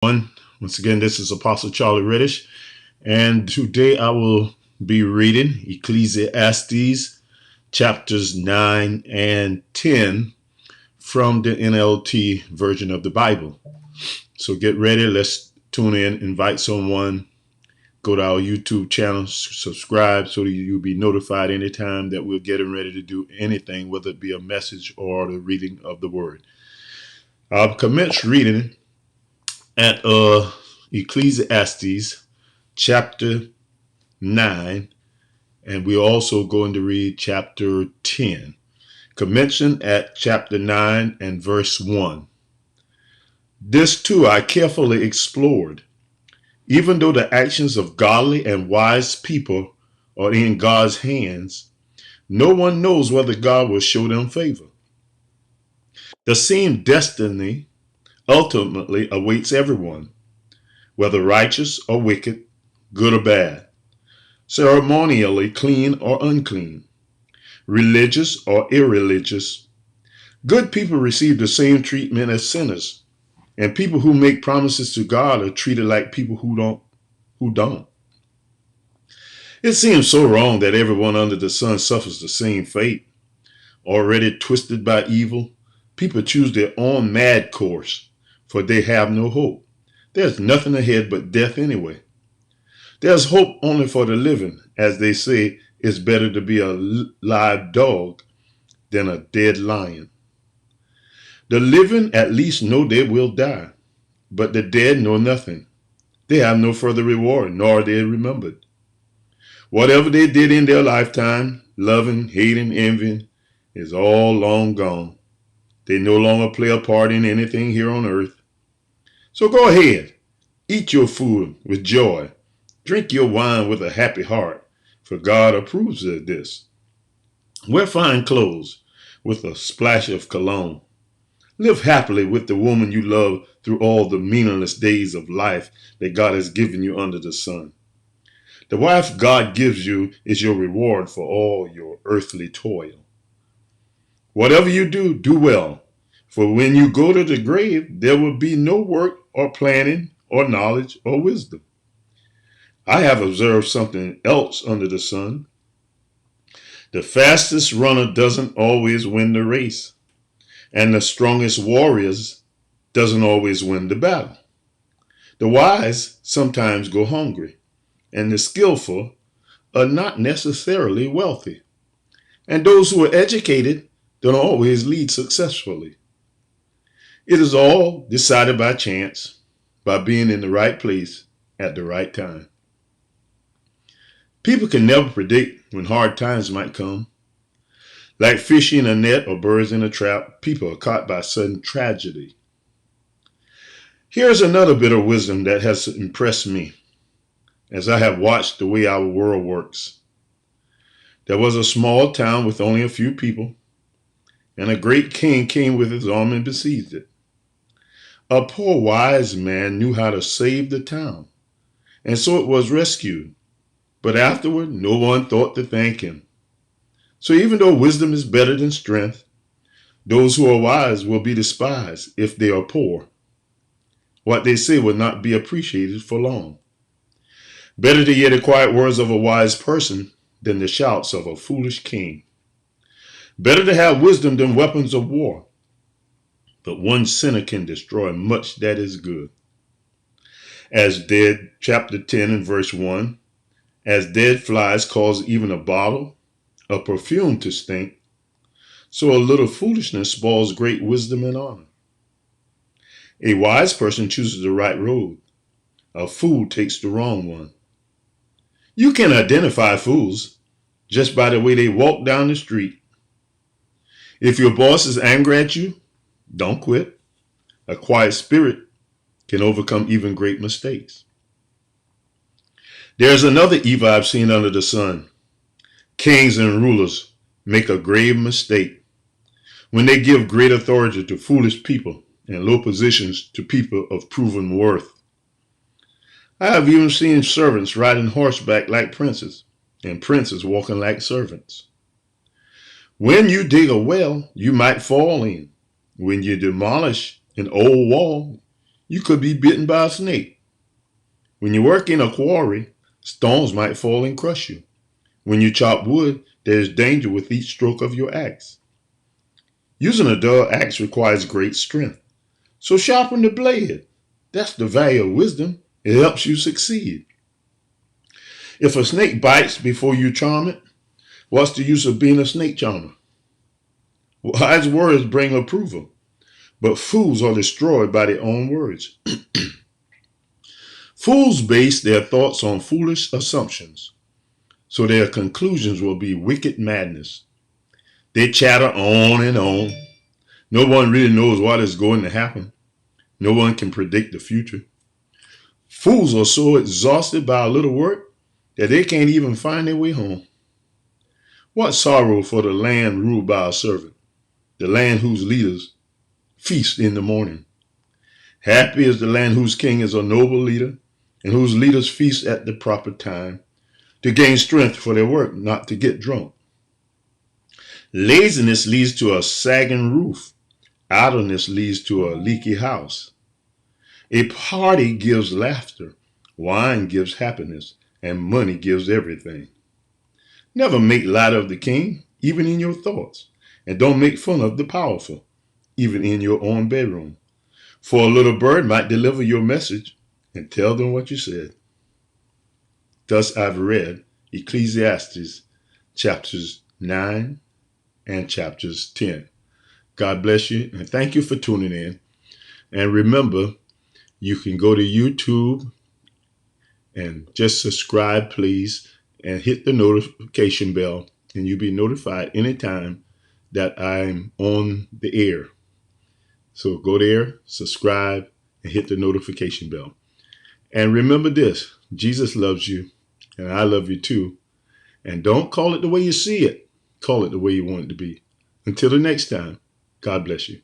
Once again, this is Apostle Charlie Redish, and today I will be reading Ecclesiastes chapters 9 and 10 from the NLT version of the Bible. So get ready, let's tune in, invite someone, go to our YouTube channel, subscribe so that you'll be notified anytime that we're getting ready to do anything, whether it be a message or the reading of the word. I'll commence reading at Ecclesiastes chapter 9, and we're also going to read chapter 10. Commencing at chapter 9 and verse 1. This too I carefully explored. Even though the actions of godly and wise people are in God's hands, no one knows whether God will show them favor. The same destiny ultimately awaits everyone, whether righteous or wicked, good or bad, ceremonially clean or unclean, religious or irreligious. Good people receive the same treatment as sinners, and people who make promises to God are treated like people who don't. It seems so wrong that everyone under the sun suffers the same fate. Already twisted by evil, people choose their own mad course, for they have no hope. There's nothing ahead but death anyway. There's hope only for the living. As they say, it's better to be a live dog than a dead lion. The living at least know they will die, but the dead know nothing. They have no further reward, nor are they remembered. Whatever they did in their lifetime, loving, hating, envying, is all long gone. They no longer play a part in anything here on earth. So go ahead, eat your food with joy, drink your wine with a happy heart, for God approves of this. Wear fine clothes with a splash of cologne. Live happily with the woman you love through all the meaningless days of life that God has given you under the sun. The wife God gives you is your reward for all your earthly toil. Whatever you do, do well. For when you go to the grave, there will be no work or planning or knowledge or wisdom. I have observed something else under the sun. The fastest runner doesn't always win the race, and the strongest warriors doesn't always win the battle. The wise sometimes go hungry, and the skillful are not necessarily wealthy. And those who are educated don't always lead successfully. It is all decided by chance, by being in the right place at the right time. People can never predict when hard times might come. Like fish in a net or birds in a trap, people are caught by sudden tragedy. Here's another bit of wisdom that has impressed me as I have watched the way our world works. There was a small town with only a few people, and a great king came with his army and besieged it. A poor wise man knew how to save the town, and so it was rescued. But afterward, no one thought to thank him. So even though wisdom is better than strength, those who are wise will be despised if they are poor. What they say will not be appreciated for long. Better to hear the quiet words of a wise person than the shouts of a foolish king. Better to have wisdom than weapons of war. But one sinner can destroy much that is good. As dead, chapter 10 and verse 1, as dead flies cause even a bottle, a perfume to stink, so a little foolishness spoils great wisdom and honor. A wise person chooses the right road. A fool takes the wrong one. You can identify fools just by the way they walk down the street. If your boss is angry at you, don't quit. A quiet spirit can overcome even great mistakes. There's another evil I've seen under the sun. Kings and rulers make a grave mistake when they give great authority to foolish people and low positions to people of proven worth. I have even seen servants riding horseback like princes and princes walking like servants. When you dig a well, you might fall in. When you demolish an old wall, You could be bitten by a snake. When you work in a quarry, stones might fall and crush you. When you chop wood, there is danger with each stroke of your axe. Using a dull axe requires great strength. So sharpen the blade. That's the value of wisdom. It helps you succeed. If a snake bites before you charm it, what's the use of being a snake charmer? Wise words bring approval, but fools are destroyed by their own words. Fools base their thoughts on foolish assumptions, so their conclusions will be wicked madness. They chatter on and on. No one really knows what is going to happen. No one can predict the future. Fools are so exhausted by a little work that they can't even find their way home. What sorrow for the land ruled by a servant, the land whose leaders feast in the morning. Happy is the land whose king is a noble leader and whose leaders feast at the proper time to gain strength for their work, not to get drunk. Laziness leads to a sagging roof. Idleness leads to a leaky house. A party gives laughter, wine gives happiness, and money gives everything. Never make light of the king, even in your thoughts, and don't make fun of the powerful, even in your own bedroom. For a little bird might deliver your message and tell them what you said. Thus I've read Ecclesiastes chapters 9 and chapters 10. God bless you, and thank you for tuning in. And remember, you can go to YouTube and just subscribe, please, and hit the notification bell, and you'll be notified anytime that I'm on the air. So go there, subscribe, and hit the notification bell. And remember this, Jesus loves you, and I love you too. And don't call it the way you see it. Call it the way you want it to be. Until the next time, God bless you.